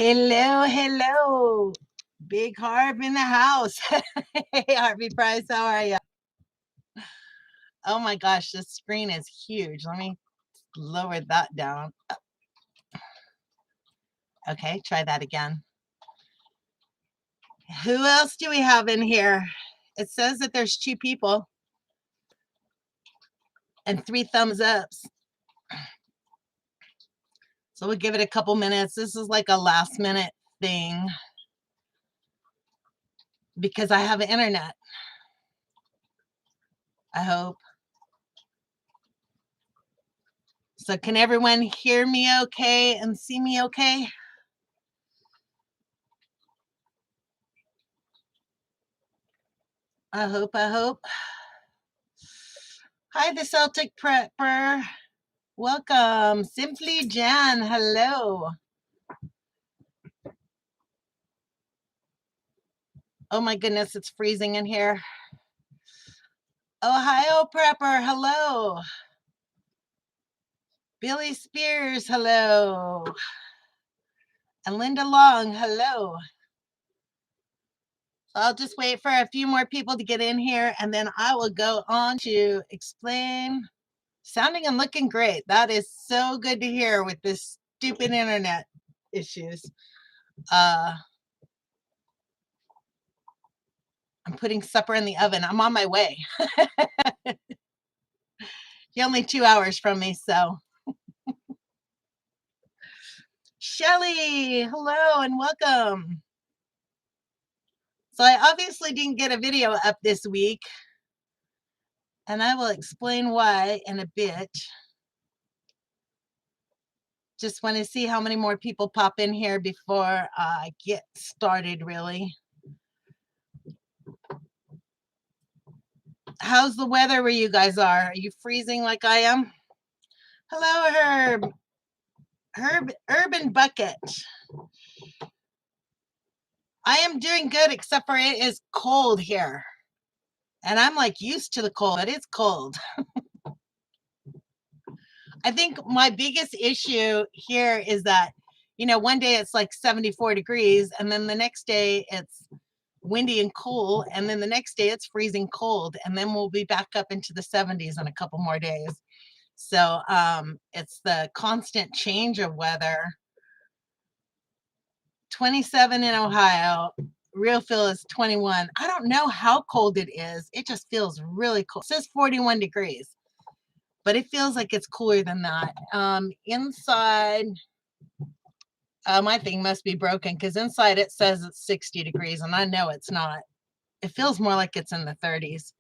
Hello, hello. Big Harv in the house. Hey, Harvey Price, how are you? Oh my gosh, this screen is huge. Let me lower that down. Okay, try that again. Who else do we have in here? It says that there's 2 people and 3 thumbs ups. So we'll give it a couple minutes. This is like a last minute thing because I have internet. I hope. So can everyone hear me okay and see me okay? I hope. Hi, the Celtic Prepper. Welcome. Simply Jan, hello. Oh my goodness, it's freezing in here. Ohio Prepper, hello. Billy Spears, hello. And Linda Long, hello. I'll just wait for a few more people to get in here and then I will go on to explain. Sounding and looking great. That is so good to hear with this stupid internet issues. I'm putting supper in the oven. I'm on my way. You're only 2 hours from me, so. Shelly, hello and welcome. So I obviously didn't get a video up this week, and I will explain why in a bit. Just want to see how many more people pop in here before I get started, really. How's the weather where you guys are? Are you freezing like I am? Hello, Herb. Urban Bucket. I am doing good, except for it is cold here. And I'm like used to the cold, but it's cold. I think my biggest issue here is that, you know, one day it's like 74 degrees, and then the next day it's windy and cool, and then the next day it's freezing cold, and then we'll be back up into the 70s in a couple more days. So it's the constant change of weather. 27 in Ohio. Real feel is 21. I don't know how cold it is. It just feels really cold. It says 41 degrees, but it feels like it's cooler than that. Inside, my thing must be broken because inside it says it's 60 degrees, and I know it's not. It feels more like it's in the 30s.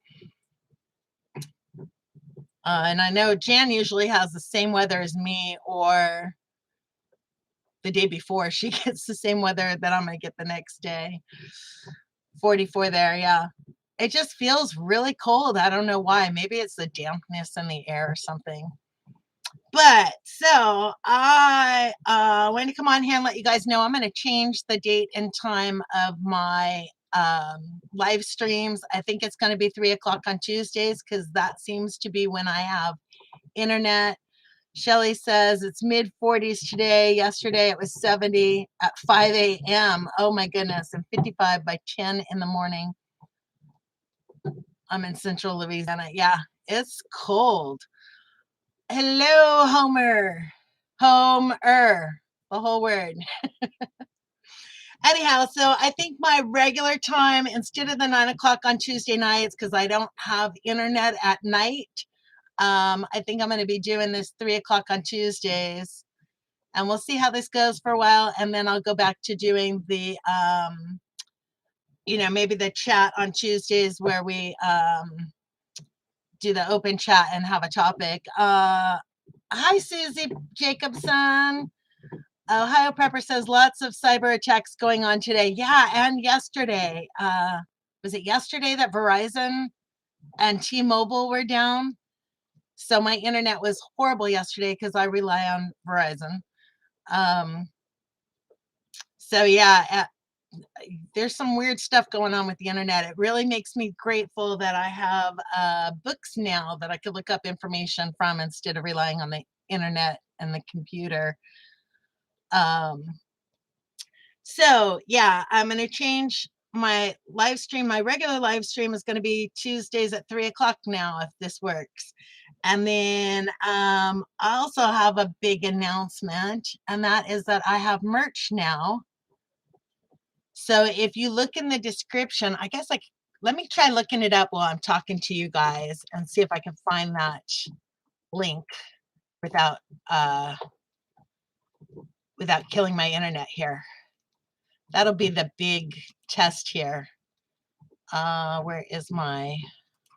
And I know Jan usually has the same weather as me, or the day before she gets the same weather that I'm going to get the next day. 44 there, yeah. It just feels really cold. I don't know why. Maybe it's the dampness in the air or something. But so I want to come on here and let you guys know I'm going to change the date and time of my live streams. I think it's going to be 3 o'clock on Tuesdays because that seems to be when I have internet. Shelly says it's mid 40s today. Yesterday it was 70 at 5 a.m. Oh my goodness, and 55 by 10 in the morning. I'm in central Louisiana. Yeah, it's cold. Hello, Homer. Homer, the whole word. Anyhow, so I think my regular time, instead of the 9 o'clock on Tuesday nights, because I don't have internet at night, I think I'm going to be doing this 3 o'clock on Tuesdays. And we'll see how this goes for a while. And then I'll go back to doing the, you know, maybe the chat on Tuesdays where we do the open chat and have a topic. Hi, Susie Jacobson. Ohio Prepper says lots of cyber attacks going on today. Yeah, and yesterday. Was it yesterday that Verizon and T-Mobile were down? So my internet was horrible yesterday because I rely on Verizon. So yeah, there's some weird stuff going on with the internet. It really makes me grateful that I have books now that I could look up information from instead of relying on the internet and the computer. So yeah, I'm going to change my live stream. My regular live stream is going to be Tuesdays at 3 o'clock now, if this works. And then I also have a big announcement, and that is that I have merch now. So if you look in the description, I guess let me try looking it up while I'm talking to you guys and see if I can find that link without uh, without killing my internet here. That'll be the big test here. Where is my,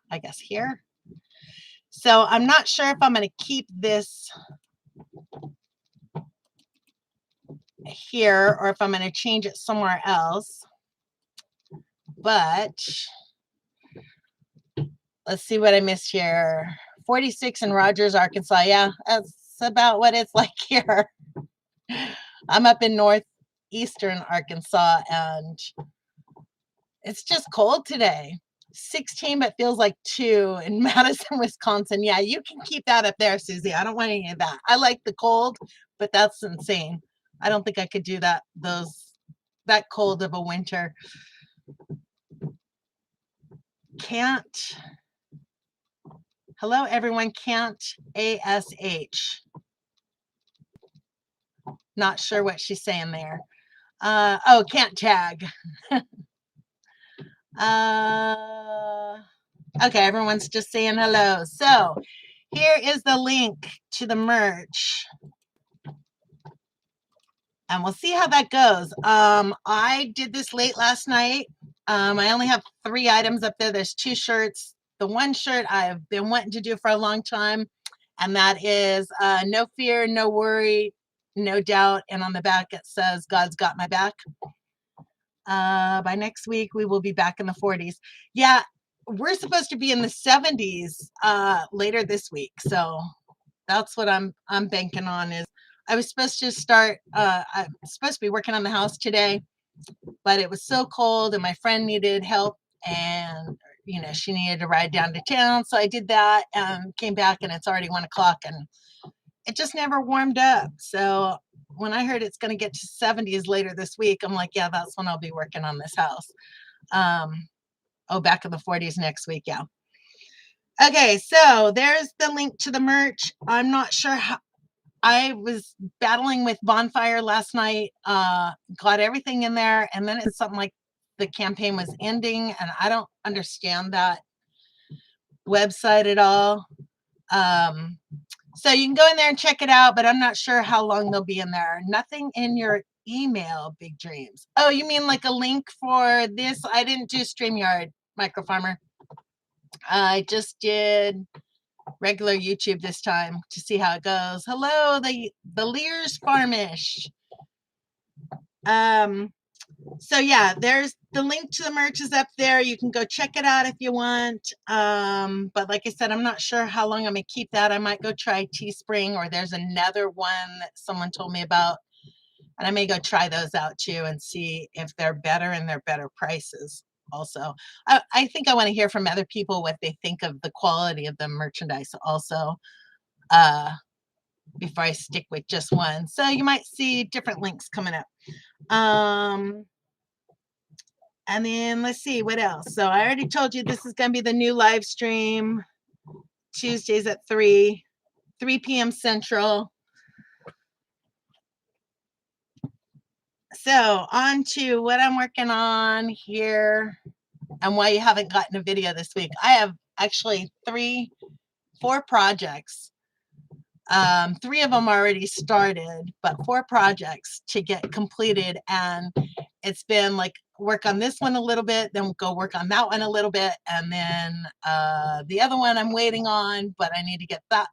I guess here. So I'm not sure if I'm going to keep this here or if I'm going to change it somewhere else. But let's see what I missed here. 46 in Rogers, Arkansas. Yeah, that's about what it's like here. I'm up in northeastern Arkansas, and it's just cold today. 16, but feels like 2 in Madison, Wisconsin. Yeah, you can keep that up there, Susie. I don't want any of that. I like the cold, but that's insane. I don't think I could do that cold of a winter. Can't. Hello, everyone. Can't ASH. Not sure what she's saying there. Oh, can't tag. Okay, everyone's just saying hello. So here is the link to the merch. And we'll see how that goes. I did this late last night. I only have 3 items up there. There's 2 shirts. The one shirt I've been wanting to do for a long time, and that is no fear, no worry, no doubt. And on the back it says, God's got my back. By next week, we will be back in the 40s. Yeah, we're supposed to be in the 70s later this week. So that's what I'm banking on. Is I was supposed to start, I'm supposed to be working on the house today, but it was so cold and my friend needed help, and she needed to ride down to town. So I did that and came back, and it's already 1 o'clock, and it just never warmed up. So when I heard it's going to get to 70s later this week, I'm like, yeah, that's when I'll be working on this house. Back in the 40s next week. Yeah. Okay, so there's the link to the merch. I'm not sure how. I was battling with Bonfire last night, got everything in there, and then it's something like the campaign was ending, and I don't understand that website at all. So you can go in there and check it out, but I'm not sure how long they'll be in there. Nothing in your email, Big Dreams. Oh, you mean like a link for this? I didn't do StreamYard, Microfarmer. I just did regular YouTube this time to see how it goes. Hello, the Lears Farmish. So yeah, there's the link to the merch is up there. You can go check it out if you want. But like I said, I'm not sure how long I'm gonna keep that. I might go try Teespring, or there's another one that someone told me about, and I may go try those out too and see if they're better and they're better prices. Also, I think I want to hear from other people what they think of the quality of the merchandise also, before I stick with just one. So you might see different links coming up. And then let's see what else. So I already told you this is going to be the new live stream, Tuesdays at 3 p.m. Central. So on to what I'm working on here and why you haven't gotten a video this week. I have actually 4 projects. 3 of them already started, but 4 projects to get completed. And it's been like work on this one a little bit, then go work on that one a little bit. And then the other one I'm waiting on, but I need to get that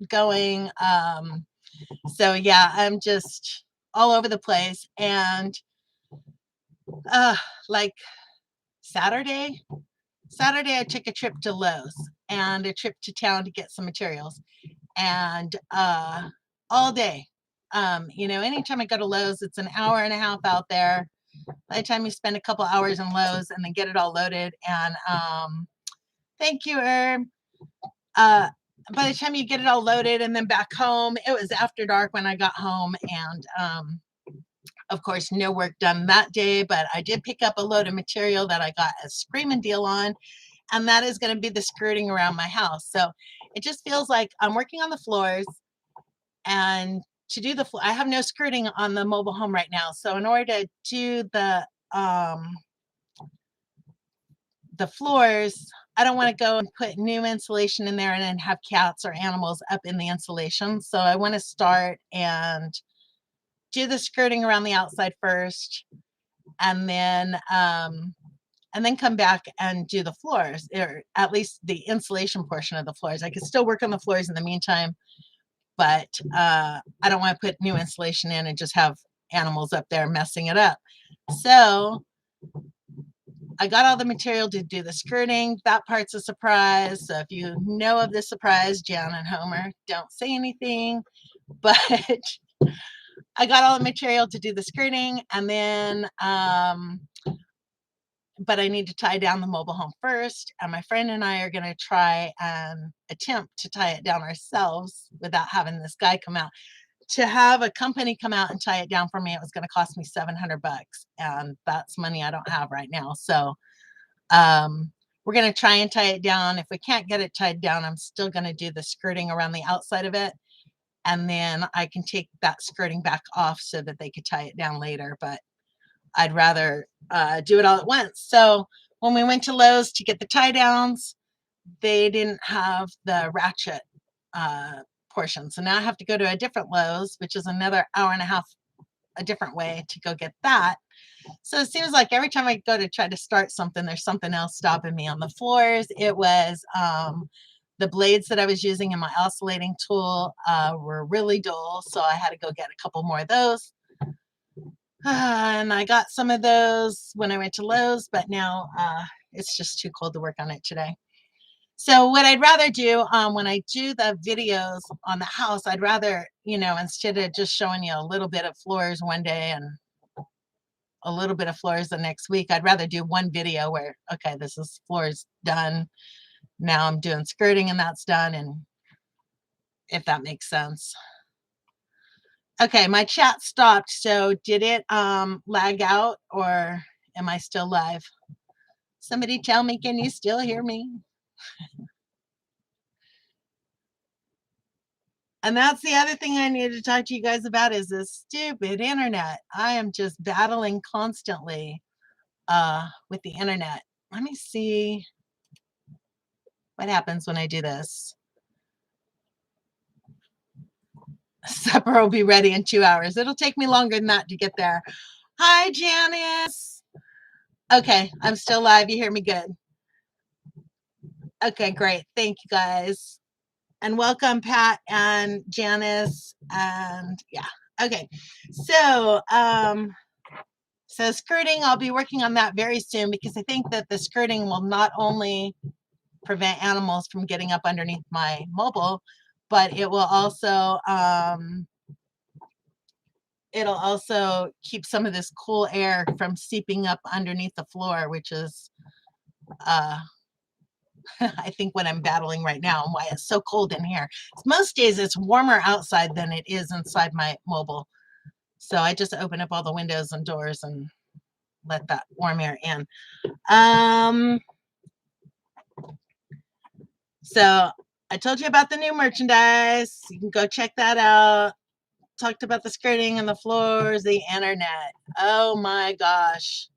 going. So yeah, I'm just all over the place. And like Saturday, I took a trip to Lowe's and a trip to town to get some materials. And all day, anytime I go to Lowe's, it's an hour and a half out there. By the time you spend a couple hours in Lowe's and then get it all loaded, and thank you, Herb. By the time you get it all loaded and then back home, it was after dark when I got home, and Of course, no work done that day, but I did pick up a load of material that I got a screaming deal on, and that is going to be the skirting around my house. So it just feels like I'm working on the floors, and to do the I have no skirting on the mobile home right now. So in order to do the floors, I don't want to go and put new insulation in there and then have cats or animals up in the insulation. So I want to start and do the skirting around the outside first, and then come back and do the floors, or at least the insulation portion of the floors. I could still work on the floors in the meantime, but I don't want to put new insulation in and just have animals up there messing it up. So I got all the material to do the skirting. That part's a surprise. So if you know of the surprise, Jan and Homer, don't say anything. But I got all the material to do the skirting, and then but I need to tie down the mobile home first. And my friend and I are going to try and attempt to tie it down ourselves without having this guy come out. To have a company come out and tie it down for me, it was going to cost me $700, and that's money I don't have right now. So we're going to try and tie it down. If we can't get it tied down, I'm still going to do the skirting around the outside of it, and then I can take that skirting back off so that they could tie it down later. But I'd rather do it all at once. So when we went to Lowe's to get the tie downs, they didn't have the ratchet portion. So now I have to go to a different Lowe's, which is another hour and a half a different way to go get that. So it seems like every time I go to try to start something, there's something else stopping me. On the floors, it was the blades that I was using in my oscillating tool were really dull, so I had to go get a couple more of those. And I got some of those when I went to Lowe's, but now it's just too cold to work on it today. So what I'd rather do when I do the videos on the house, I'd rather, instead of just showing you a little bit of floors one day and a little bit of floors the next week, I'd rather do one video where, okay, this is floors done. Now I'm doing skirting and that's done. And if that makes sense. Okay, my chat stopped. So did it lag out, or am I still live? Somebody tell me, can you still hear me? And that's the other thing I need to talk to you guys about is this stupid internet. I am just battling constantly with the internet. Let me see what happens when I do this. Supper will be ready in 2 hours. It'll take me longer than that to get there. Hi, Janice. Okay, I'm still live. You hear me good? Okay, great. Thank you, guys. And welcome, Pat and Janice. And yeah, okay. So, so skirting, I'll be working on that very soon, because I think that the skirting will not only prevent animals from getting up underneath my mobile, but it will also keep some of this cool air from seeping up underneath the floor, which is I think what I'm battling right now and why it's so cold in here. Most days it's warmer outside than it is inside my mobile. So I just open up all the windows and doors and let that warm air in. So I told you about the new merchandise. You can go check that out. Talked about the skirting and the floors, the internet. Oh my gosh.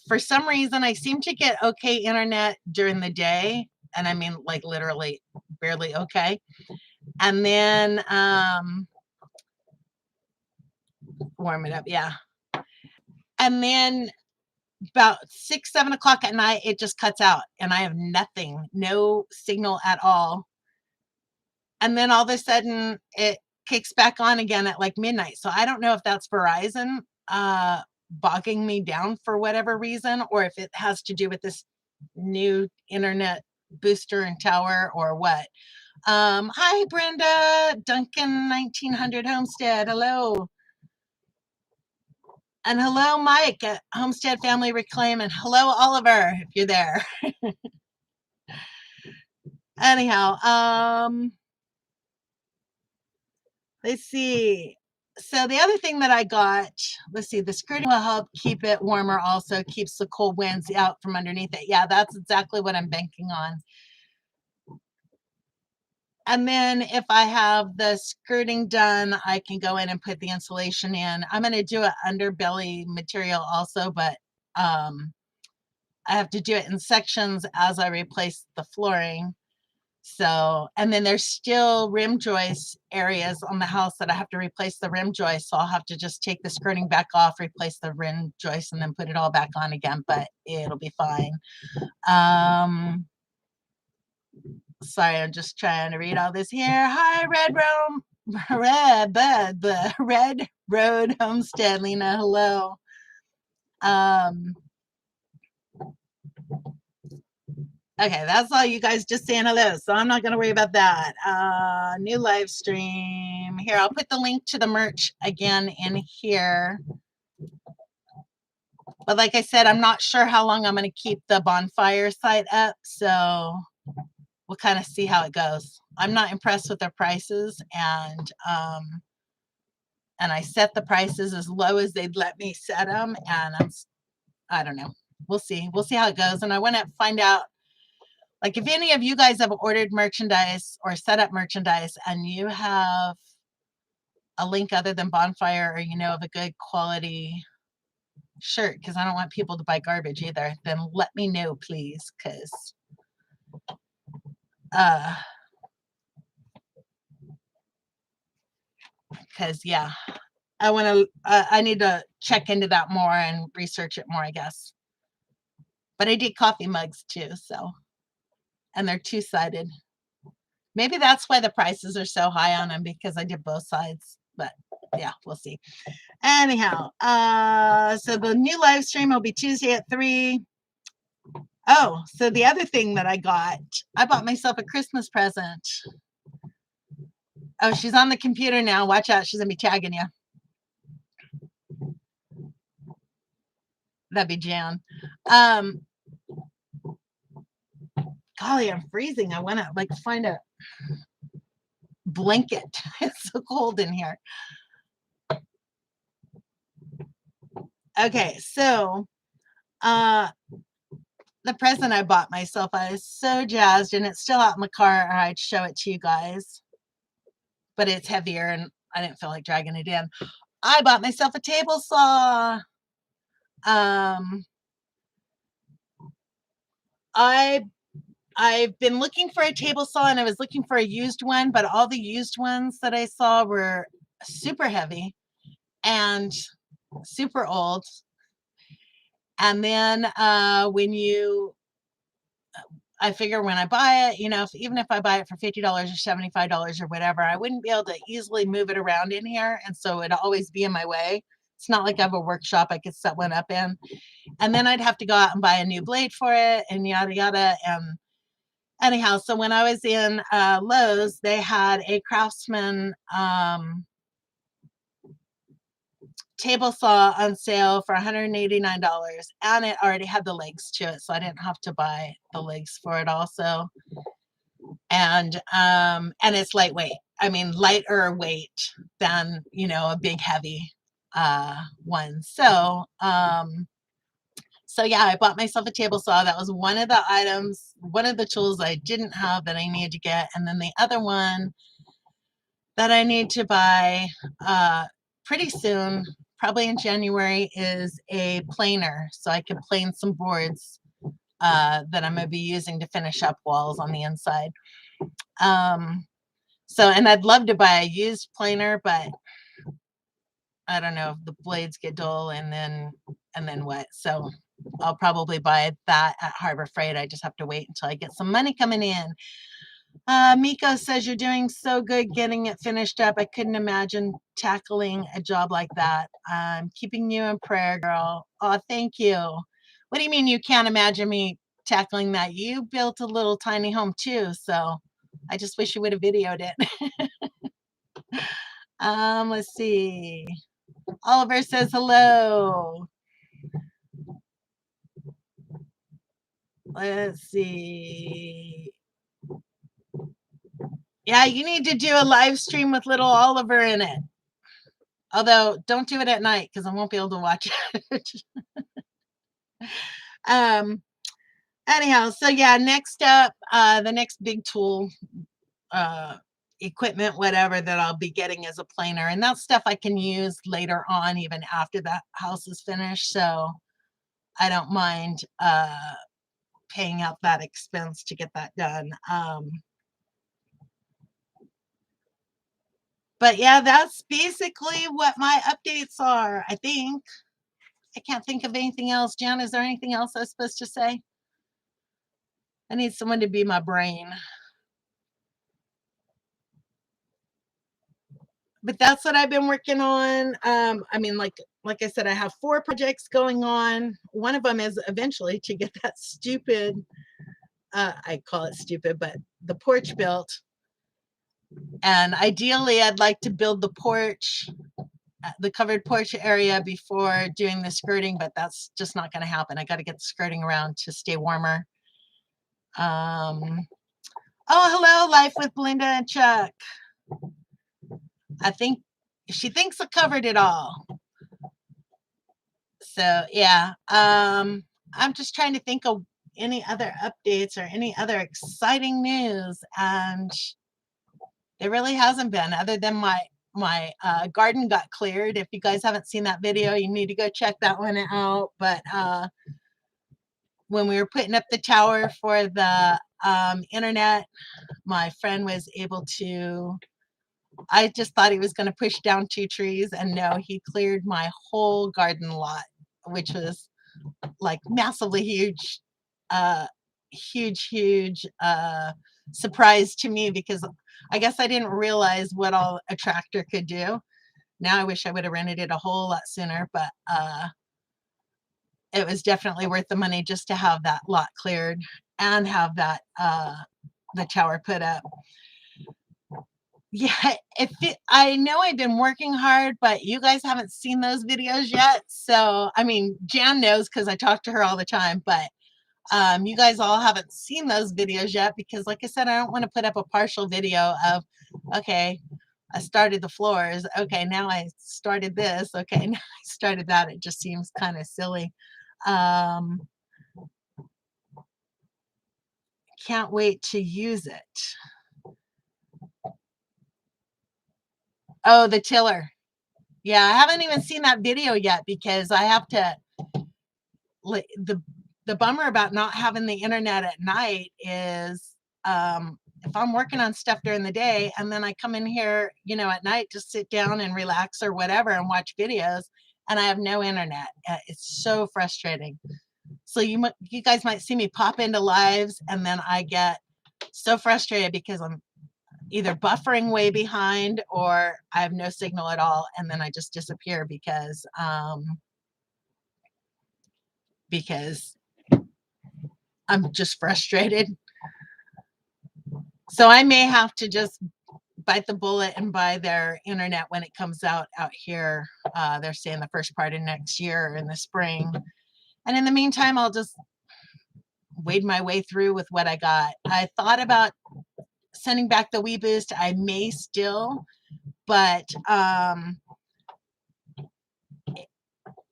For some reason, I seem to get okay internet during the day. And I mean, like literally barely okay. And then warm it up. Yeah. And then about 6, 7 o'clock at night, it just cuts out and I have nothing, no signal at all. And then all of a sudden it kicks back on again at like midnight. So I don't know if that's Verizon bogging me down for whatever reason, or if it has to do with this new internet booster and tower or what. Hi, Brenda, Duncan 1900 Homestead. Hello. And hello, Mike at Homestead Family Reclaim. And hello, Oliver, if you're there. Anyhow, let's see. So the other thing that I got, let's see, the skirting will help keep it warmer, also keeps the cold winds out from underneath it. Yeah, that's exactly what I'm banking on. And then if I have the skirting done, I can go in and put the insulation in. I'm going to do an underbelly material also, but I have to do it in sections as I replace the flooring. So, and then there's still rim joist areas on the house that I have to replace the rim joist. So I'll have to just take the skirting back off, replace the rim joist, and then put it all back on again, but it'll be fine. Sorry, I'm just trying to read all this here. Hi, Red Road Homestead, Lena. Hello. Okay, that's all you guys just saying hello, so I'm not going to worry about that. New live stream. Here, I'll put the link to the merch again in here. But like I said, I'm not sure how long I'm going to keep the bonfire site up, so we'll kind of see how it goes. I'm not impressed with their prices, and I set the prices as low as they'd let me set them, and I don't know. We'll see. We'll see how it goes, and I want to find out, like, if any of you guys have ordered merchandise or set up merchandise and you have a link other than Bonfire, or you know of a good quality shirt, because I don't want people to buy garbage either, then let me know, please, because yeah, I need to check into that more and research it more, I guess. But I did coffee mugs too, so, and they're two-sided. Maybe that's why the prices are so high on them, because I did both sides. But yeah, we'll see. Anyhow, so the new live stream will be Tuesday at 3. Oh, so the other thing that I bought myself a Christmas present. Oh, she's on the computer now. Watch out. She's going to be tagging you. That'd be Jan. Golly, I'm freezing. I want to like find a blanket. It's so cold in here. Okay, so the present I bought myself, I was so jazzed, and it's still out in the car, or I'd show it to you guys. But it's heavier, and I didn't feel like dragging it in. I bought myself a table saw. I've been looking for a table saw, and I was looking for a used one, but all the used ones that I saw were super heavy and super old. And then I figure when I buy it, you know, even if I buy it for $50 or $75 or whatever, I wouldn't be able to easily move it around in here. And so it'd always be in my way. It's not like I have a workshop I could set one up in. And then I'd have to go out and buy a new blade for it and yada, yada. And anyhow, so when I was in Lowe's, they had a Craftsman table saw on sale for $189, and it already had the legs to it, so I didn't have to buy the legs for it also. And it's lightweight. I mean, lighter weight than, you know, a big heavy one. So yeah, I bought myself a table saw. That was one of the items, one of the tools I didn't have that I needed to get. And then the other one that I need to buy pretty soon, probably in January, is a planer, so I can plane some boards that I'm going to be using to finish up walls on the inside. So, and I'd love to buy a used planer, but I don't know if the blades get dull, and then what. So I'll probably buy that at Harbor Freight. I just have to wait until I get some money coming in. Miko says, you're doing so good getting it finished up. I couldn't imagine tackling a job like that. I'm keeping you in prayer, girl. Oh, thank you. What do you mean you can't imagine me tackling that? You built a little tiny home too, so I just wish you would have videoed it. Let's see. Oliver says hello. Let's see. Yeah, you need to do a live stream with little Oliver in it. Although, don't do it at night because I won't be able to watch it. um, anyhow, so yeah, next up, the next big tool, uh, equipment, whatever that I'll be getting is a planer, and that's stuff I can use later on, even after that house is finished. So I don't mind paying out that expense to get that done. But yeah, that's basically what my updates are, I think. I can't think of anything else. Jan, is there anything else I was supposed to say? I need someone to be my brain. But that's what I've been working on. I mean, like I said, I have 4 projects going on. One of them is eventually to get that stupid, I call it stupid, but the porch built. And ideally, I'd like to build the porch, the covered porch area before doing the skirting, but that's just not going to happen. I got to get the skirting around to stay warmer. Oh, hello, Life with Belinda and Chuck. I think she thinks I covered it all. So yeah, I'm just trying to think of any other updates or any other exciting news, and there really hasn't been, other than my garden got cleared. If you guys haven't seen that video, you need to go check that one out. But when we were putting up the tower for the internet, my friend was able to, I just thought he was going to push down 2 trees, and no, he cleared my whole garden lot, which was like massively huge, huge surprise to me, because I guess I didn't realize what all a tractor could do. Now I wish I would have rented it a whole lot sooner, but it was definitely worth the money just to have that lot cleared and have that the tower put up. Yeah, I know I've been working hard, but you guys haven't seen those videos yet. So, I mean, Jan knows because I talk to her all the time, but you guys all haven't seen those videos yet because, like I said, I don't want to put up a partial video of, okay, I started the floors. Okay, now I started this. Okay, now I started that. It just seems kind of silly. Can't wait to use it. Oh, the tiller. Yeah, I haven't even seen that video yet because I have to, the bummer about not having the internet at night is if I'm working on stuff during the day and then I come in here, you know, at night, just sit down and relax or whatever and watch videos, and I have no internet. It's so frustrating. So you guys might see me pop into lives and then I get so frustrated because I'm either buffering way behind or I have no signal at all, and then I just disappear because I'm just frustrated. So I may have to just bite the bullet and buy their internet when it comes out here. They're saying the first part of next year in the spring. And in the meantime, I'll just wade my way through with what I got. I thought about sending back the WeBoost. I may still, but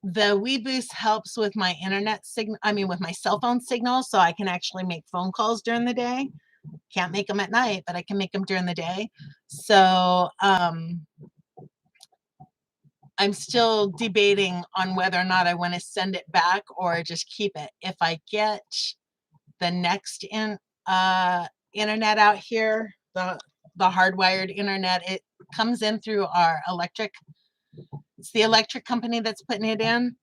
the WeBoost helps with my internet signal. I mean, with my cell phone signal, so I can actually make phone calls during the day. Can't make them at night, but I can make them during the day. So I'm still debating on whether or not I want to send it back or just keep it. If I get the next internet out here, the hardwired internet, it comes in through our electric. It's the electric company that's putting it in,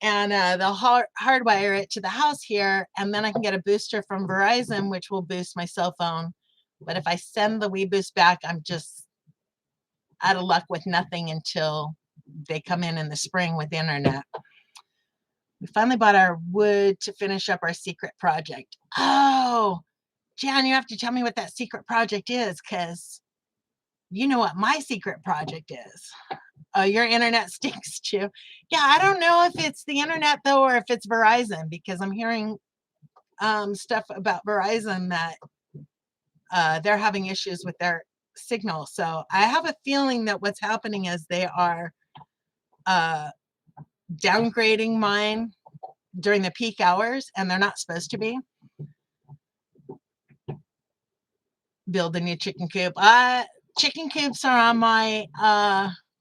and they'll hardwire it to the house here, and then I can get a booster from Verizon, which will boost my cell phone. But if I send the WeBoost back, I'm just out of luck with nothing until they come in the spring with the internet. We finally bought our wood to finish up our secret project. Oh, Jan, you have to tell me what that secret project is, because you know what my secret project is. Oh, your internet stinks too. Yeah, I don't know if it's the internet though, or if it's Verizon, because I'm hearing stuff about Verizon that they're having issues with their signal. So I have a feeling that what's happening is they are downgrading mine during the peak hours, and they're not supposed to be. Build a new chicken coop. Chicken coops are on my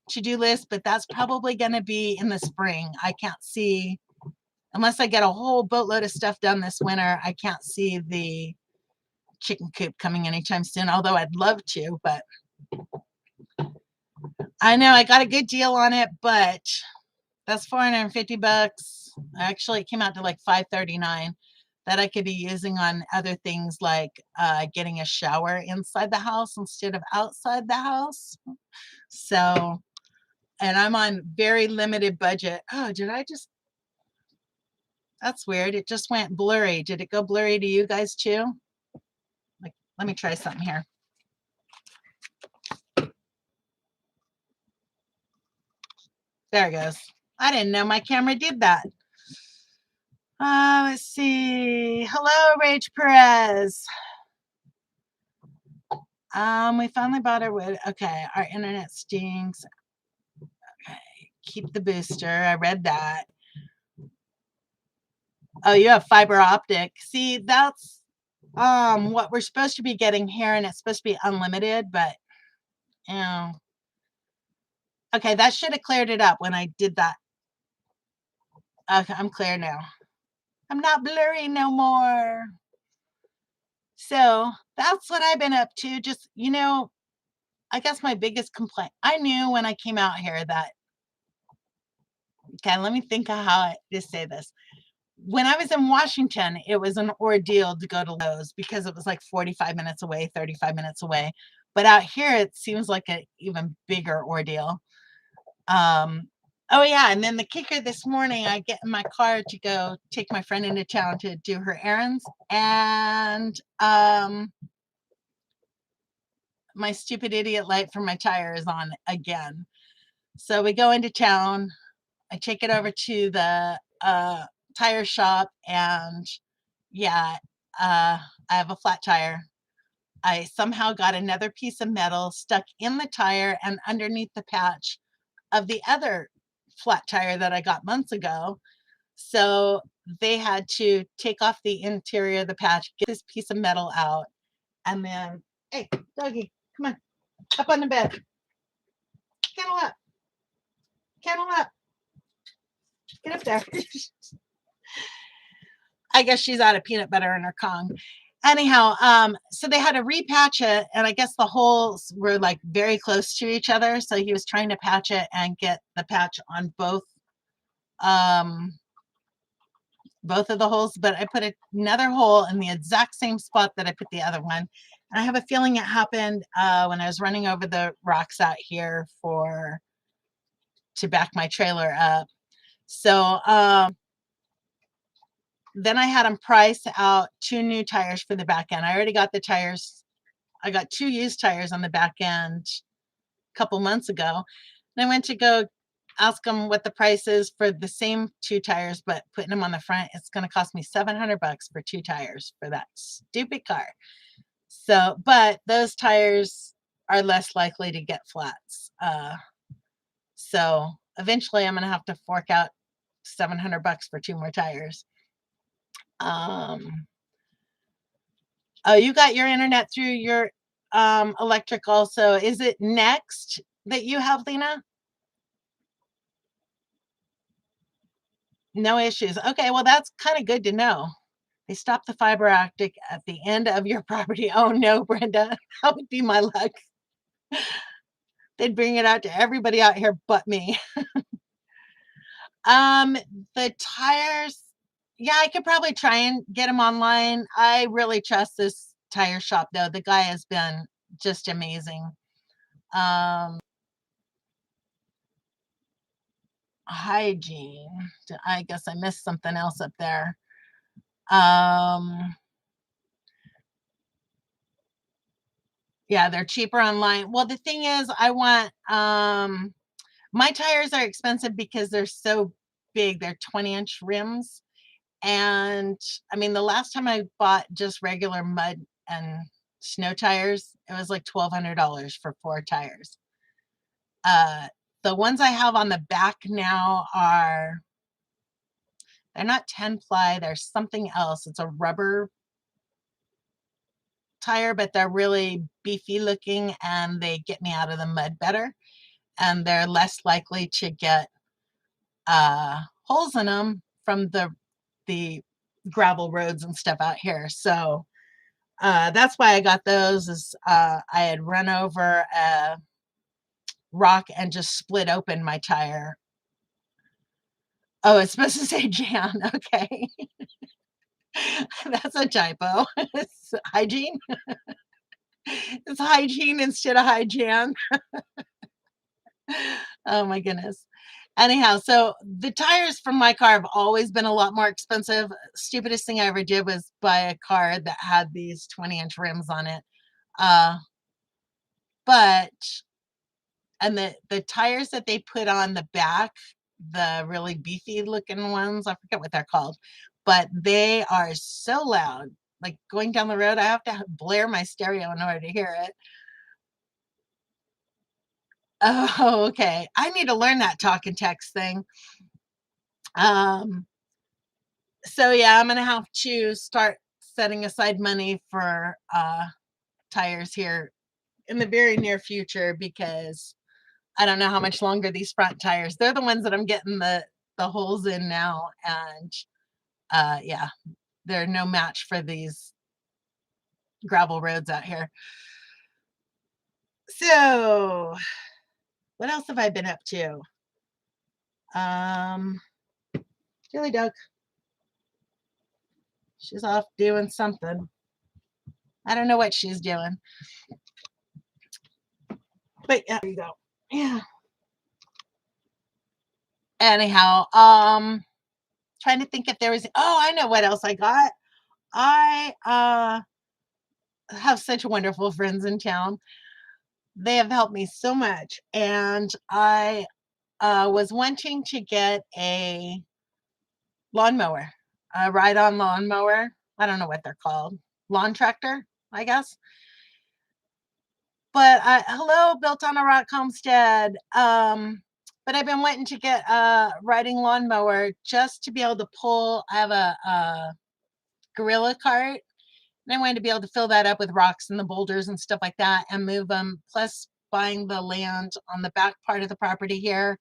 to-do list, but that's probably going to be in the spring. I can't see, unless I get a whole boatload of stuff done this winter, I can't see the chicken coop coming anytime soon, although I'd love to. But I know I got a good deal on it, but that's $450. Actually, it came out to like $539 that I could be using on other things like getting a shower inside the house instead of outside the house. So, and I'm on very limited budget. Oh, that's weird. It just went blurry. Did it go blurry to you guys too? Like, let me try something here. There it goes. I didn't know my camera did that. Let's see. Hello, Rage Perez. We finally bought our wood. Okay, our internet stinks. Okay, keep the booster. I read that. Oh, you have fiber optic. See, that's what we're supposed to be getting here, and it's supposed to be unlimited, but you know. Okay, that should have cleared it up when I did that. Okay, I'm clear now. I'm not blurry no more. So that's what I've been up to. Just, I guess my biggest complaint, I knew when I came out here that, okay, let me think of how to say this. When I was in Washington, it was an ordeal to go to Lowe's because it was like 45 minutes away, 35 minutes away. But out here, it seems like an even bigger ordeal. Oh yeah, and then the kicker this morning, I get in my car to go take my friend into town to do her errands, and my stupid idiot light for my tire is on again. So we go into town. I take it over to the tire shop, and yeah, I have a flat tire. I somehow got another piece of metal stuck in the tire and underneath the patch of the other flat tire that I got months ago. So they had to take off the interior of the patch, get this piece of metal out, and then, hey, doggy, come on, up on the bed. Kennel up. Kennel up. Get up there. I guess she's out of peanut butter in her Kong. Anyhow, so they had to repatch it, and I guess the holes were like very close to each other. So he was trying to patch it and get the patch on both of the holes, but I put another hole in the exact same spot that I put the other one. And I have a feeling it happened when I was running over the rocks out here to back my trailer up. So then I had them price out 2 new tires for the back end. I already got the tires. I got 2 used tires on the back end a couple months ago. And I went to go ask them what the price is for the same 2 tires, but putting them on the front, it's going to cost me $700 for 2 tires for that stupid car. So, but those tires are less likely to get flats. So eventually I'm going to have to fork out $700 for 2 more tires. Oh, you got your internet through your electric also. Is it Next that you have, Lena? No issues. Okay, well, that's kind of good to know. They stopped the fiber optic at the end of your property. Oh no, Brenda, that would be my luck. They'd bring it out to everybody out here but me. The tires, yeah, I could probably try and get them online. I really trust this tire shop though. The guy has been just amazing. Hygiene. I guess I missed something else up there. Yeah, they're cheaper online. Well, the thing is, I want my tires are expensive because they're so big. They're 20-inch rims. And I mean, the last time I bought just regular mud and snow tires. It was like $1,200 for 4 tires. The ones I have on the back now they're not 10 ply, they're something else. It's a rubber tire, but they're really beefy looking and they get me out of the mud better. And they're less likely to get holes in them from the gravel roads and stuff out here. So that's why I got those. Is I had run over a rock and just split open my tire. Oh, it's supposed to say Jan. Okay. That's a typo. It's hygiene. It's hygiene instead of hygiene. Oh my goodness. Anyhow, so the tires from my car have always been a lot more expensive. Stupidest thing I ever did was buy a car that had these 20-inch rims on it. Uh, but and the tires that they put on the back, the really beefy looking ones, I forget what they're called, but they are so loud. Like going down the road, I have to blare my stereo in order to hear it. Oh, okay. I need to learn that talk and text thing. So yeah, I'm gonna have to start setting aside money for tires here in the very near future because I don't know how much longer these front tires. They're the ones that I'm getting the holes in now, and yeah, they're no match for these gravel roads out here. So, what else have I been up to? Julie Duck, she's off doing something. I don't know what she's doing, but yeah, there you go. Yeah. Anyhow, trying to think if there was. Oh, I know what else I got. I have such wonderful friends in town. They have helped me so much, and I was wanting to get a lawnmower, a ride-on lawnmower. I don't know what they're called, lawn tractor, I guess. But hello, built on a rock homestead. But I've been wanting to get a riding lawnmower just to be able to pull. I have a gorilla cart, and I wanted to be able to fill that up with rocks and the boulders and stuff like that and move them. Plus, buying the land on the back part of the property here.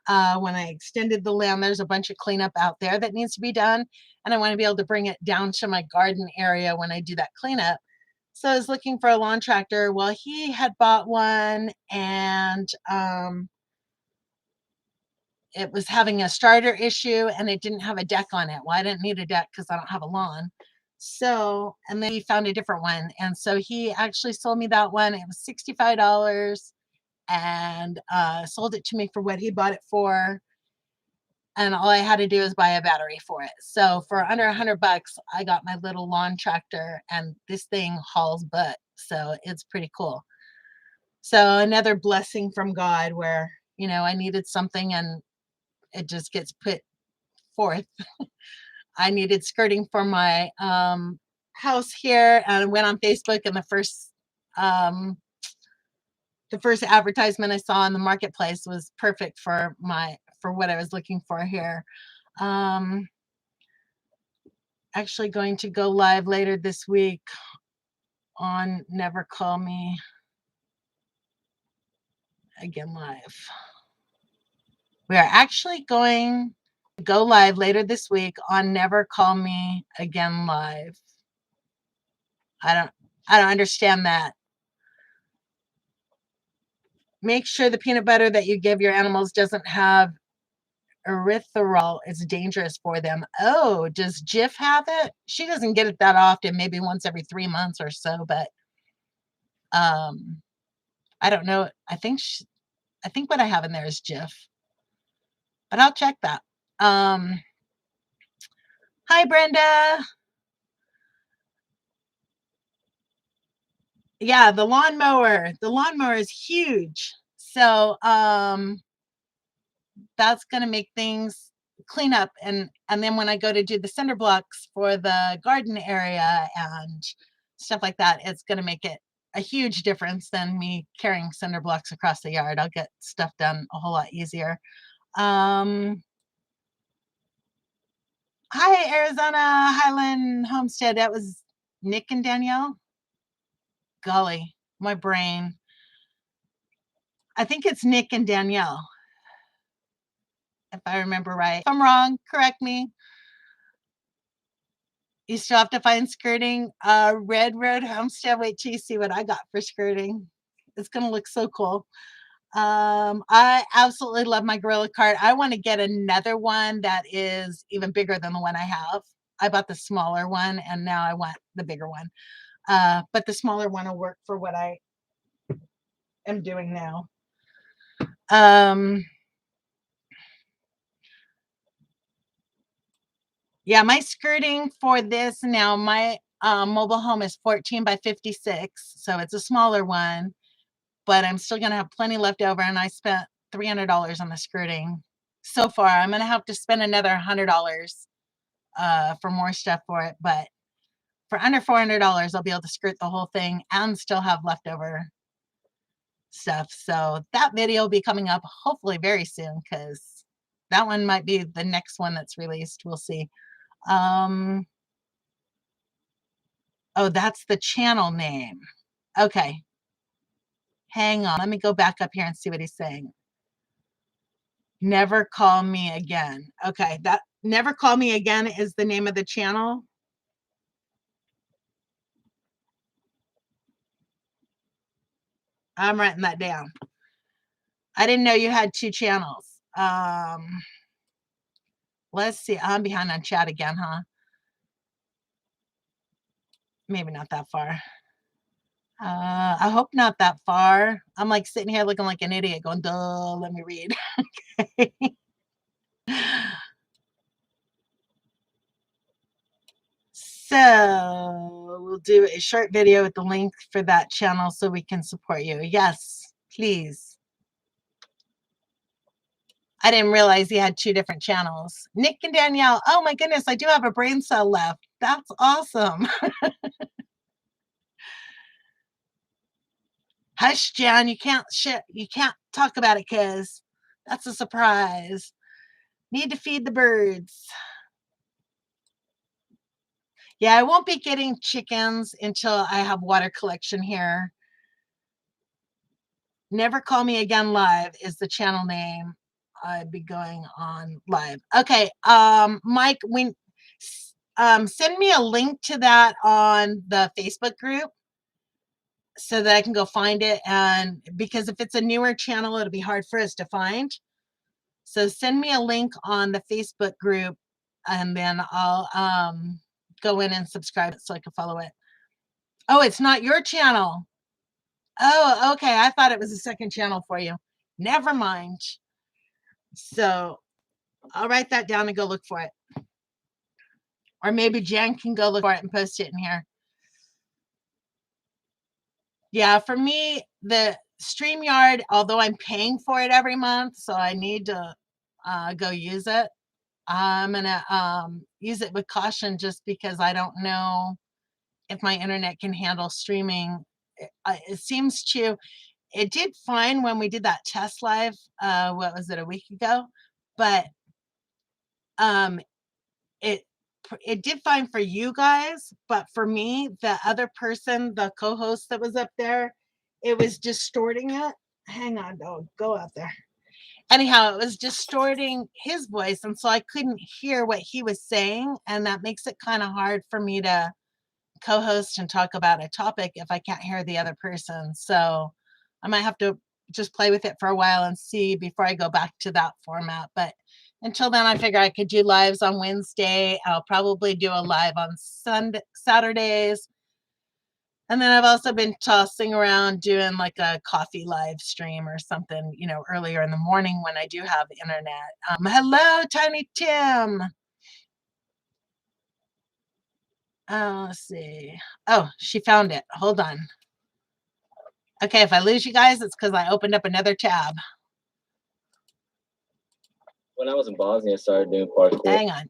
When I extended the land, there's a bunch of cleanup out there that needs to be done. And I want to be able to bring it down to my garden area when I do that cleanup. So I was looking for a lawn tractor. Well, he had bought one and it was having a starter issue and it didn't have a deck on it. Well, I didn't need a deck because I don't have a lawn. So, and then he found a different one. And so he actually sold me that one. It was $65 and sold it to me for what he bought it for. And all I had to do is buy a battery for it. So for under $100, I got my little lawn tractor, and this thing hauls butt. So it's pretty cool. So another blessing from God where, I needed something and it just gets put forth. I needed skirting for my house here, and I went on Facebook, and the first advertisement I saw in the marketplace was perfect for what I was looking for here. Actually going to go live later this week on Never Call Me Again Live. We are actually going to go live later this week on Never Call Me Again Live. I don't understand that. Make sure the peanut butter that you give your animals doesn't have erythritol. It's dangerous for them. Oh, does Jif have it? She doesn't get it that often, maybe once every 3 months or so, but I don't know. I think what I have in there is Jif, but I'll check that. Hi, Brenda. Yeah, the lawnmower. The lawnmower is huge. So that's going to make things clean up. And then when I go to do the cinder blocks for the garden area and stuff like that, it's going to make it a huge difference than me carrying cinder blocks across the yard. I'll get stuff done a whole lot easier. Hi, Arizona Highland Homestead. That was Nick and Danielle. Golly, my brain. I think it's Nick and Danielle, if I remember right. If I'm wrong, correct me. You still have to find skirting. Red Road Homestead. Wait till you see what I got for skirting. It's going to look so cool. I absolutely love my Gorilla cart. I want to get another one that is even bigger than the one I have. I bought the smaller one and now I want the bigger one. But the smaller one will work for what I am doing now. Yeah, my skirting for this now, my mobile home is 14 by 56. So it's a smaller one, but I'm still going to have plenty left over. And I spent $300 on the skirting so far. I'm going to have to spend another $100 for more stuff for it. But for under $400, I'll be able to skirt the whole thing and still have leftover stuff. So that video will be coming up hopefully very soon, because that one might be the next one that's released. We'll see. Oh, that's the channel name. Okay. Hang on. Let me go back up here and see what he's saying. Never Call Me Again. Okay. That Never Call Me Again is the name of the channel. I'm writing that down. I didn't know you had 2 channels. Let's see. I'm behind on chat again, huh? Maybe not that far. I hope not that far. I'm like sitting here looking like an idiot going, duh, let me read. Okay. So we'll do a short video with the link for that channel so we can support you. Yes, please. I didn't realize he had 2 different channels. Nick and Danielle. Oh my goodness, I do have a brain cell left. That's awesome. Hush, Jan, you can't talk about it, cuz that's a surprise. Need to feed the birds. Yeah, I won't be getting chickens until I have water collection here. Never Call Me Again Live is the channel name. I'd be going on live. Okay, Mike, send me a link to that on the Facebook group so that I can go find it. And because if it's a newer channel, it'll be hard for us to find. So send me a link on the Facebook group, and then I'll go in and subscribe so I can follow it. Oh, it's not your channel. Oh, okay. I thought it was a second channel for you. Never mind. So I'll write that down and go look for it. Or maybe Jen can go look for it and post it in here. Yeah, for me, the StreamYard, although I'm paying for it every month, so I need to go use it. I'm going to use it with caution just because I don't know if my internet can handle streaming. It seems to, it did fine when we did that test live, what was it, a week ago? But it did fine for you guys, but for me, the other person, the co-host that was up there, it was distorting it. Hang on, don't go out there. Anyhow, it was distorting his voice, and so I couldn't hear what he was saying, and that makes it kind of hard for me to co-host and talk about a topic if I can't hear the other person. So I might have to just play with it for a while and see before I go back to that format. But until then, I figure I could do lives on Wednesday. I'll probably do a live on Saturdays. And then I've also been tossing around doing like a coffee live stream or something, earlier in the morning when I do have internet. Hello, Tiny Tim. Let's see. Oh, she found it. Hold on. Okay, if I lose you guys, it's because I opened up another tab. When I was in Bosnia, I started doing parkour. Hang on.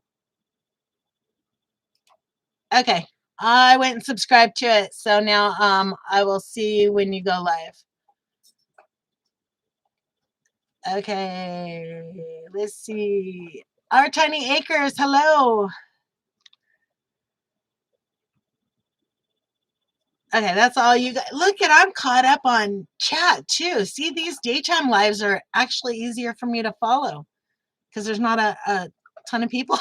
Okay, I went and subscribed to it. So now I will see you when you go live. Okay, let's see. Our Tiny Acres, hello. Okay, that's all you got. Look at, I'm caught up on chat too. See, these daytime lives are actually easier for me to follow because there's not a ton of people.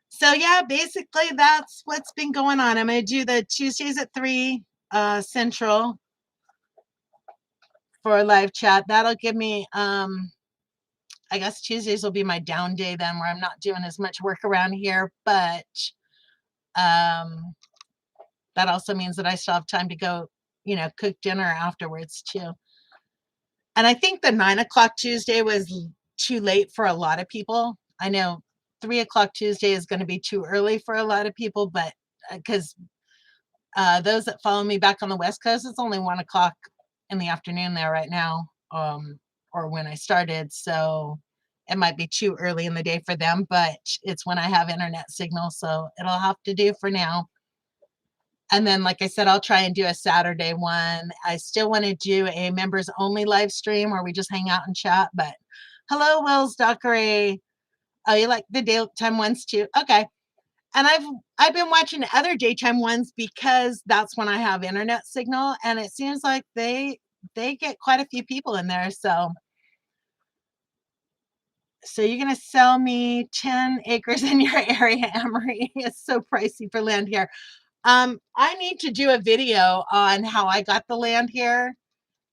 So yeah, basically that's what's been going on. I'm going to do the Tuesdays at 3 Central for a live chat. That'll give me, I guess Tuesdays will be my down day then, where I'm not doing as much work around here, but um, that also means that I still have time to go, cook dinner afterwards too. And I think the 9 o'clock Tuesday was too late for a lot of people. I know 3 o'clock Tuesday is going to be too early for a lot of people, but because those that follow me back on the West Coast, it's only 1 o'clock in the afternoon there right now, or when I started. So it might be too early in the day for them, but it's when I have internet signal. So it'll have to do for now. And then, like I said, I'll try and do a Saturday one. I still want to do a members only live stream where we just hang out and chat. But hello, Will's Dockery. Oh, you like the daytime ones too? Okay. And I've been watching other daytime ones because that's when I have internet signal, and it seems like they get quite a few people in there. So you're gonna sell me 10 acres in your area, Emery? It's so pricey for land here. I need to do a video on how I got the land here,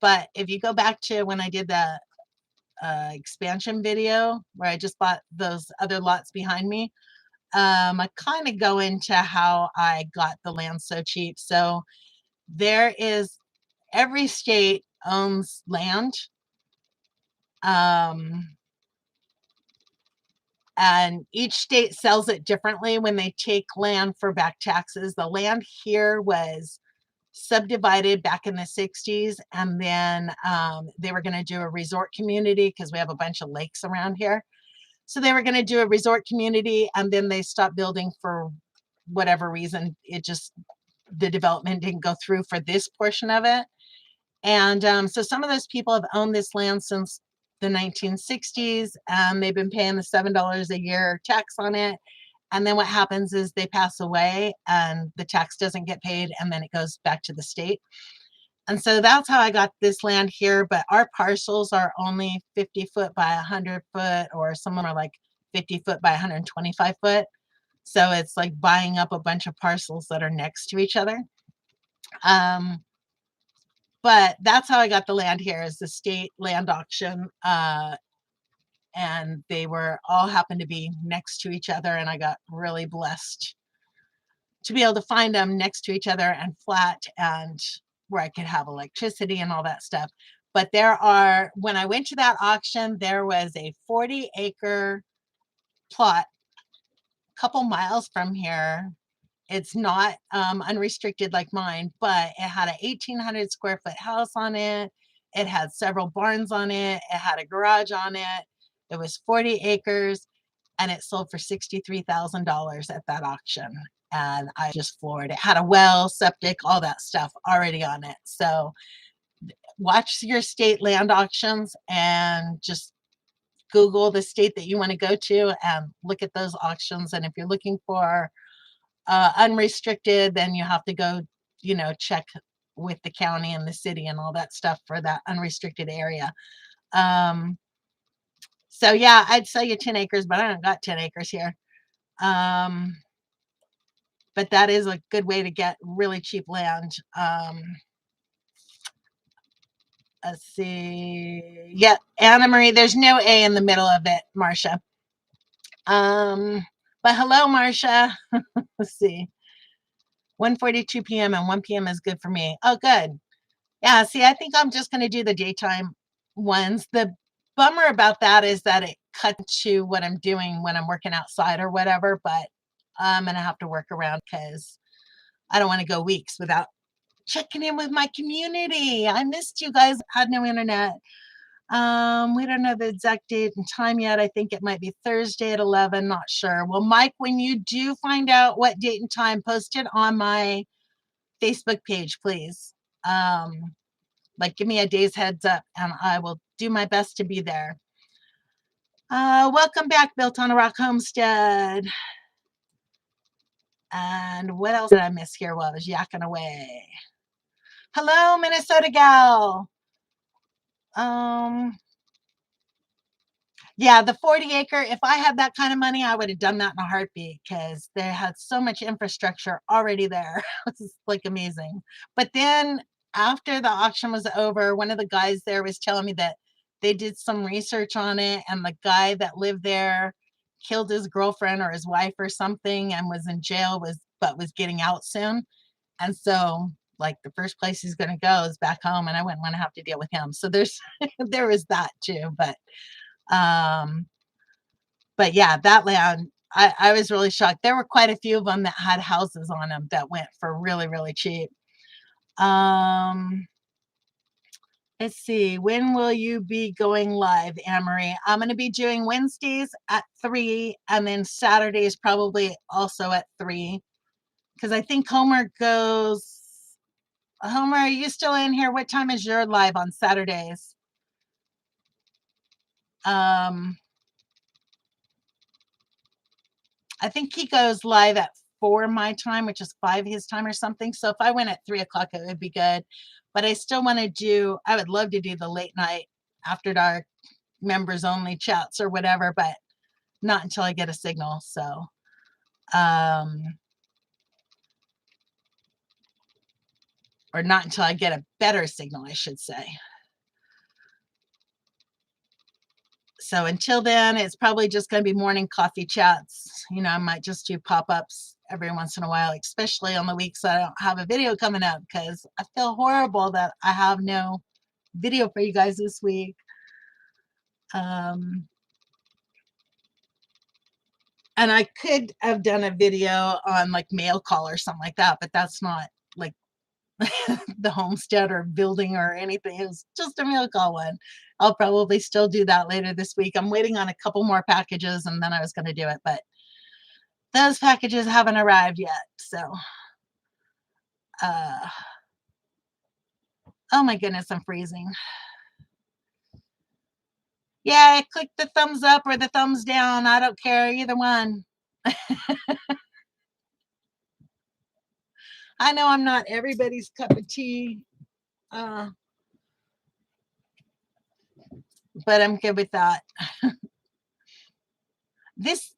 but if you go back to when I did the expansion video where I just bought those other lots behind me, I kind of go into how I got the land so cheap. So there is, every state owns land. And each state sells it differently when they take land for back taxes. The land here was subdivided back in the 60s, and then they were going to do a resort community because we have a bunch of lakes around here. So they were going to do a resort community, and then they stopped building for whatever reason. The development didn't go through for this portion of it. And so some of those people have owned this land since the 1960s, and they've been paying the $7 a year tax on it. And then what happens is they pass away and the tax doesn't get paid, and then it goes back to the state. And so that's how I got this land here. But our parcels are only 50 foot by 100 foot, or some of them are like 50 foot by 125 foot. So it's like buying up a bunch of parcels that are next to each other. But that's how I got the land here, is the state land auction. And they were all happened to be next to each other. And I got really blessed to be able to find them next to each other and flat, and where I could have electricity and all that stuff. But when I went to that auction, there was a 40-acre plot a couple miles from here. It's not unrestricted like mine, but it had a 1,800 square foot house on it. It had several barns on it. It had a garage on it. It was 40 acres, and it sold for $63,000 at that auction. And I just floored it. Had a well, septic, all that stuff already on it. So watch your state land auctions and just Google the state that you want to go to and look at those auctions. And if you're looking for unrestricted, then you have to go, check with the county and the city and all that stuff for that unrestricted area. So yeah, I'd sell you 10 acres, but I don't got 10 acres here. But that is a good way to get really cheap land. Let's see. Yeah, Anna Marie, there's no A in the middle of it, Marcia. But hello, Marcia. Let's see. 1:42 p.m. and 1 p.m. is good for me. Oh, good. Yeah, see, I think I'm just going to do the daytime ones. The bummer about that is that it cuts to what I'm doing when I'm working outside or whatever, but I'm going to have to work around because I don't want to go weeks without checking in with my community. I missed you guys. Had no internet. We don't know the exact date and time yet. I think it might be Thursday at 11, not sure. Well, Mike, when you do find out what date and time, post it on my Facebook page, please. Like give me a day's heads up and I will do my best to be there. Welcome back, Built on a Rock Homestead. And what else did I miss here while I was yakking away? Hello, Minnesota gal. Yeah, the 40 acre, if I had that kind of money, I would have done that in a heartbeat because they had so much infrastructure already there. It's like amazing. But then after the auction was over, one of the guys there was telling me that they did some research on it and the guy that lived there killed his girlfriend or his wife or something and was in jail but was getting out soon. And so like the first place he's going to go is back home and I wouldn't want to have to deal with him. So there's there is that too, um, but yeah, that land, I was really shocked. There were quite a few of them that had houses on them that went for really, really cheap. Let's see, when will you be going live, Anne-Marie? I'm going to be doing Wednesdays at 3 and then Saturdays probably also at 3 because I think Homer goes. Homer, are you still in here? What time is your live on Saturdays? I think he goes live at 4 my time, which is 5 his time or something. So if I went at 3 o'clock, it would be good. But I still want to do, I would love to do the late night after dark members only chats or whatever, but not until I get a signal. So, or not until I get a better signal, I should say. So until then, it's probably just going to be morning coffee chats. You know, I might just do pop-ups every once in a while, especially on the weeks I don't have a video coming up because I feel horrible that I have no video for you guys this week. And I could have done a video on like mail call or something like that, but that's not like the homestead or building or anything. It was just a mail call one. I'll probably still do that later this week. I'm waiting on a couple more packages and then I was going to do it, but those packages haven't arrived yet. So, oh my goodness, I'm freezing. Yeah, click the thumbs up or the thumbs down. I don't care, either one. I know I'm not everybody's cup of tea, but I'm good with that. This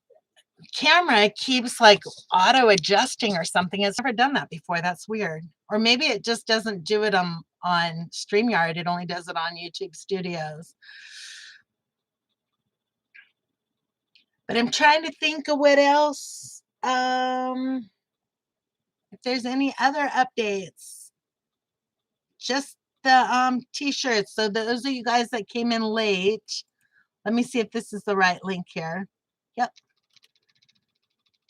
camera keeps like auto adjusting or something. It's never done that before. That's weird. Or maybe it just doesn't do it on StreamYard. It only does it on YouTube Studios. But I'm trying to think of what else. If there's any other updates. Just the t-shirts. So those of you guys that came in late. Let me see if this is the right link here. Yep.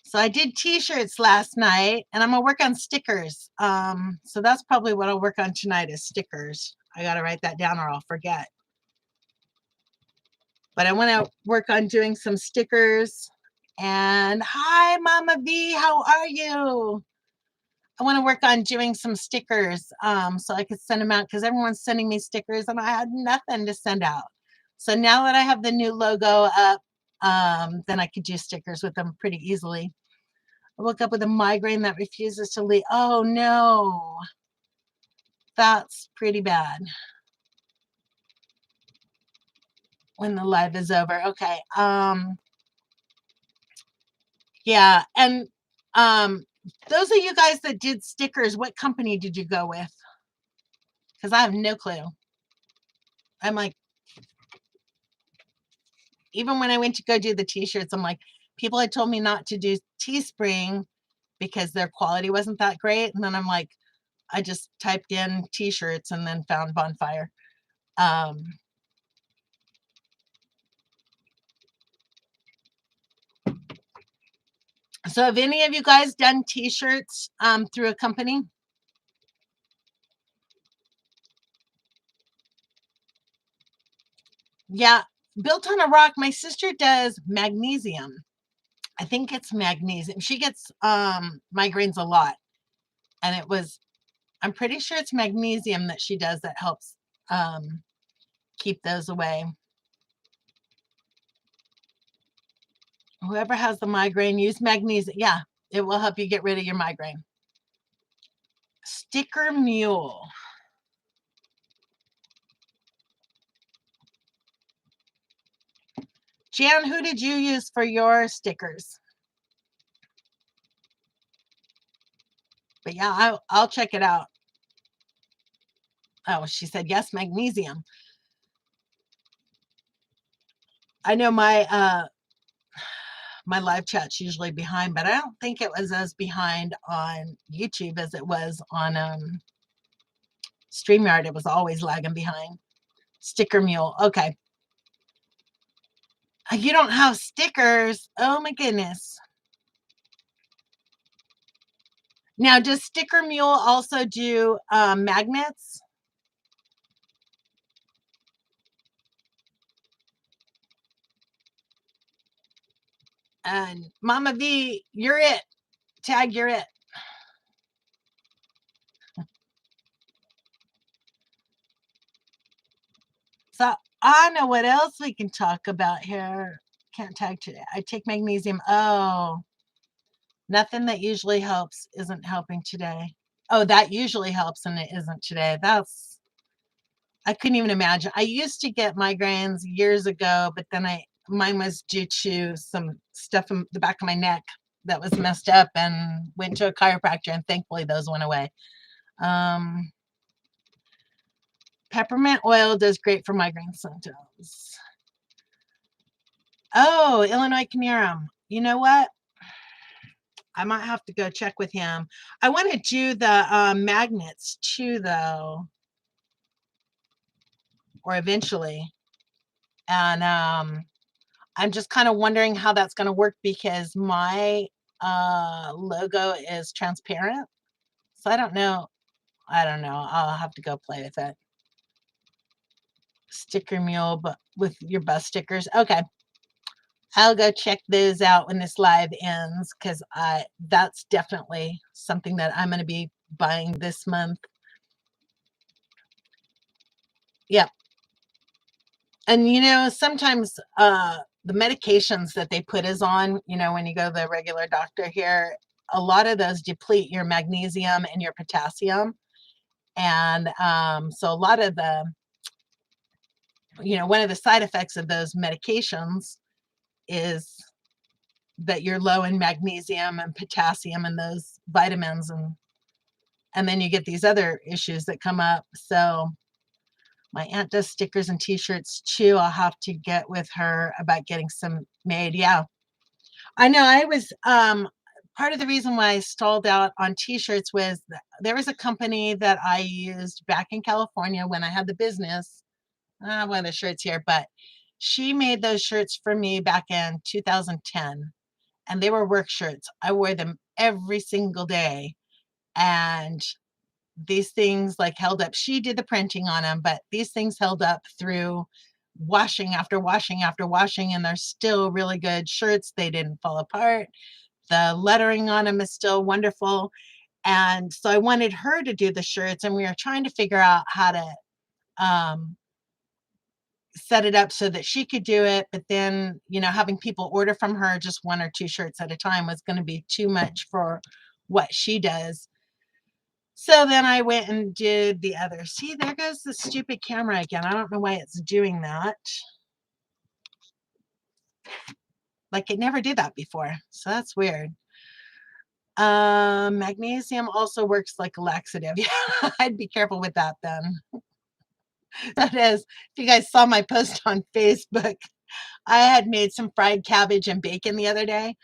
So I did t-shirts last night and I'm gonna work on stickers. So that's probably what I'll work on tonight is stickers. I gotta write that down or I'll forget. But I want to work on doing some stickers. And hi, Mama V, how are you? I want to work on doing some stickers so I could send them out because everyone's sending me stickers and I had nothing to send out. So now that I have the new logo up, then I could do stickers with them pretty easily. I woke up with a migraine that refuses to leave. Oh no, that's pretty bad. When the live is over. Okay. Yeah, and those of you guys that did stickers, what company did you go with? Because I have no clue. I'm like, even when I went to go do the t-shirts, I'm like, people had told me not to do Teespring because their quality wasn't that great. And then I'm like, I just typed in t-shirts and then found Bonfire. So have any of you guys done t-shirts through a company? Yeah, Built on a Rock, my sister does magnesium. I think it's magnesium. She gets migraines a lot, and I'm pretty sure it's magnesium that she does that helps um keep those away. Whoever has the migraine, use magnesium. Yeah, it will help you get rid of your migraine. Sticker Mule. Jan, who did you use for your stickers? But yeah, I'll check it out. Oh, she said yes, magnesium. I know my live chat's usually behind, but I don't think it was as behind on YouTube as it was on StreamYard. It was always lagging behind. Sticker Mule. Okay. You don't have stickers. Oh my goodness. Now, does Sticker Mule also do magnets? And Mama V, you're it. Tag, you're it. So I know what else we can talk about here. Can't tag today. I take magnesium. Oh, nothing that usually helps isn't helping today. Oh, that usually helps and it isn't today. I couldn't even imagine. I used to get migraines years ago, but then mine was due to some stuff in the back of my neck that was messed up and went to a chiropractor, and thankfully those went away. Um, Peppermint oil does great for migraine symptoms. Oh, Illinois Canirum. You know what? I might have to go check with him. I want to do the magnets too, though, or eventually. And I'm just kind of wondering how that's going to work because my logo is transparent. So I don't know. I don't know. I'll have to go play with it. Sticker Mule, but with your bus stickers. Okay. I'll go check those out when this live ends because that's definitely something that I'm going to be buying this month. Yeah. And sometimes the medications that they put us on, when you go to the regular doctor here, a lot of those deplete your magnesium and your potassium. And so a lot of one of the side effects of those medications is that you're low in magnesium and potassium and those vitamins, and then you get these other issues that come up. So my aunt does stickers and t-shirts too. I'll have to get with her about getting some made. Yeah. I know I was part of the reason why I stalled out on t-shirts was there was a company that I used back in California when I had the business. One of the shirts here, but she made those shirts for me back in 2010, and they were work shirts. I wore them every single day, and these things like held up. She did the printing on them, but these things held up through washing after washing after washing, and they're still really good shirts. They didn't fall apart. The lettering on them is still wonderful. And so I wanted her to do the shirts, and we were trying to figure out how to um, set it up so that she could do it. But then, having people order from her just one or two shirts at a time was going to be too much for what she does. So then I went and did the other. See, there goes the stupid camera again. I don't know why it's doing that. Like it never did that before. So that's weird. Magnesium also works like a laxative. Yeah, I'd be careful with that then. That is, if you guys saw my post on Facebook, I had made some fried cabbage and bacon the other day,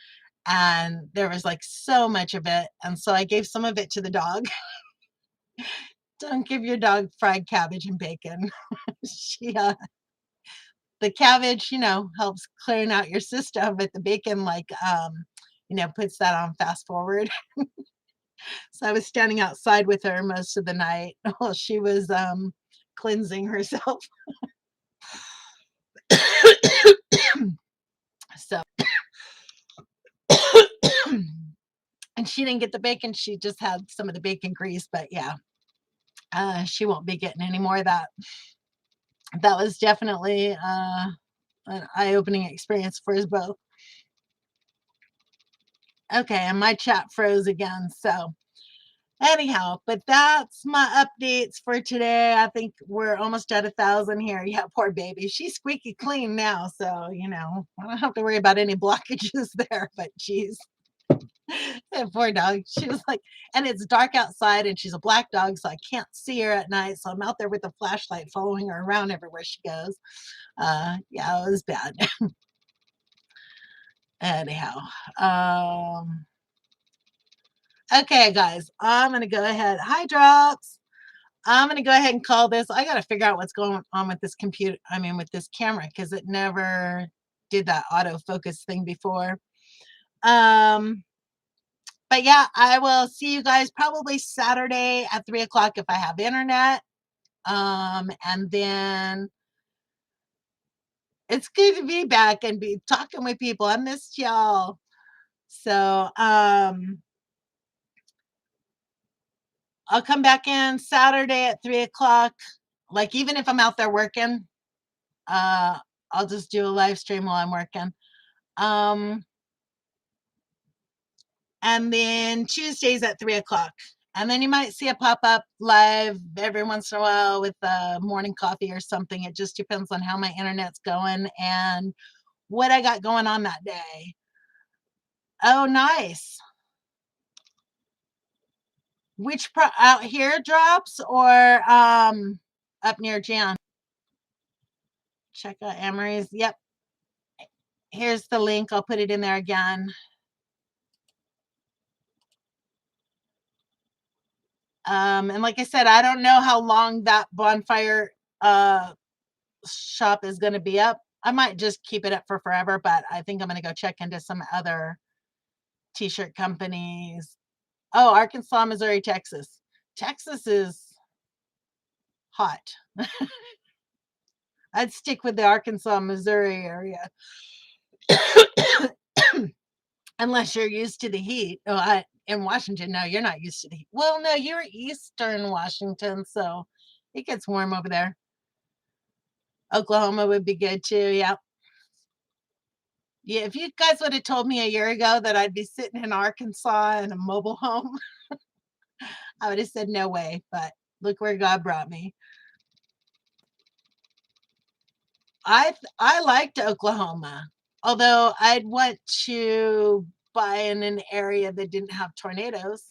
and there was like so much of it. And so I gave some of it to the dog. Don't give your dog fried cabbage and bacon. she The cabbage, helps clearing out your system, but the bacon, like, puts that on fast forward. So I was standing outside with her most of the night while she was cleansing herself. So, and she didn't get the bacon. She just had some of the bacon grease, but yeah, she won't be getting any more of that. That was definitely an eye-opening experience for us both. Okay, and my chat froze again. So anyhow, but that's my updates for today. I think we're almost at 1,000 here. Yeah, poor baby. She's squeaky clean now, so I don't have to worry about any blockages there. But geez, that poor dog. She was like, and it's dark outside, and she's a black dog, so I can't see her at night. So I'm out there with a flashlight, following her around everywhere she goes. Yeah, it was bad. Anyhow, okay, guys, I'm gonna go ahead. Hi, Drops. I'm gonna go ahead and call this. I gotta figure out what's going on with this computer. I mean, with this camera, because it never did that autofocus thing before. Um, but yeah, I will see you guys probably Saturday at 3 o'clock if I have internet. And then it's good to be back and be talking with people. I missed y'all. So I'll come back in Saturday at 3 o'clock. Like even if I'm out there working, uh, I'll just do a live stream while I'm working. And then Tuesdays at 3 o'clock. And then you might see a pop up live every once in a while with morning coffee or something. It just depends on how my internet's going and what I got going on that day. Oh, nice. Which out here Drops or up near Jan? Check out Emery's. Yep. Here's the link. I'll put it in there again. And like I said, I don't know how long that bonfire shop is going to be up. I might just keep it up for forever, but I think I'm going to go check into some other t-shirt companies. Oh, Arkansas, Missouri, Texas. Texas is hot. I'd stick with the Arkansas, Missouri area. Unless you're used to the heat. Oh, in Washington, no, you're not used to the heat. Well, no, you're Eastern Washington, so it gets warm over there. Oklahoma would be good too. Yeah. Yeah, if you guys would have told me a year ago that I'd be sitting in Arkansas in a mobile home, I would have said no way. But look where God brought me. I liked Oklahoma, although I'd want to buy in an area that didn't have tornadoes.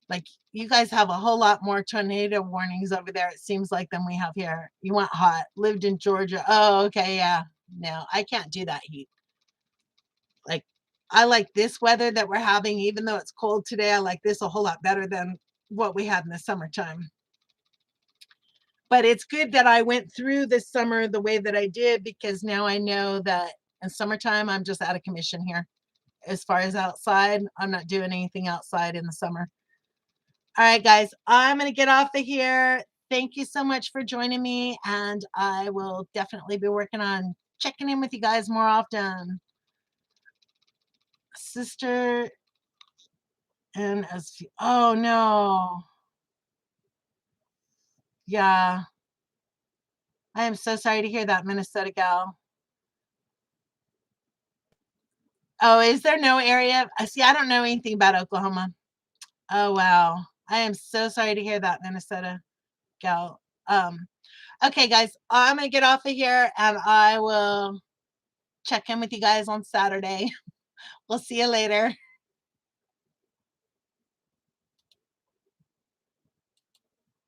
Like you guys have a whole lot more tornado warnings over there, it seems like, than we have here. You want hot. Lived in Georgia. Oh, okay, yeah. No, I can't do that heat. Like I like this weather that we're having, even though it's cold today. I like this a whole lot better than what we had in the summertime. But it's good that I went through this summer the way that I did, because now I know that in summertime I'm just out of commission here. As far as outside, I'm not doing anything outside in the summer. All right, guys, I'm going to get off of here. Thank you so much for joining me, and I will definitely be working on checking in with you guys more often. Sister and as oh no. Yeah. I am so sorry to hear that, Minnesota gal. Oh, is there no area? I see. I don't know anything about Oklahoma. Oh wow. I am so sorry to hear that, Minnesota gal. Okay, guys, I'm gonna get off of here and I will check in with you guys on Saturday. We'll see you later.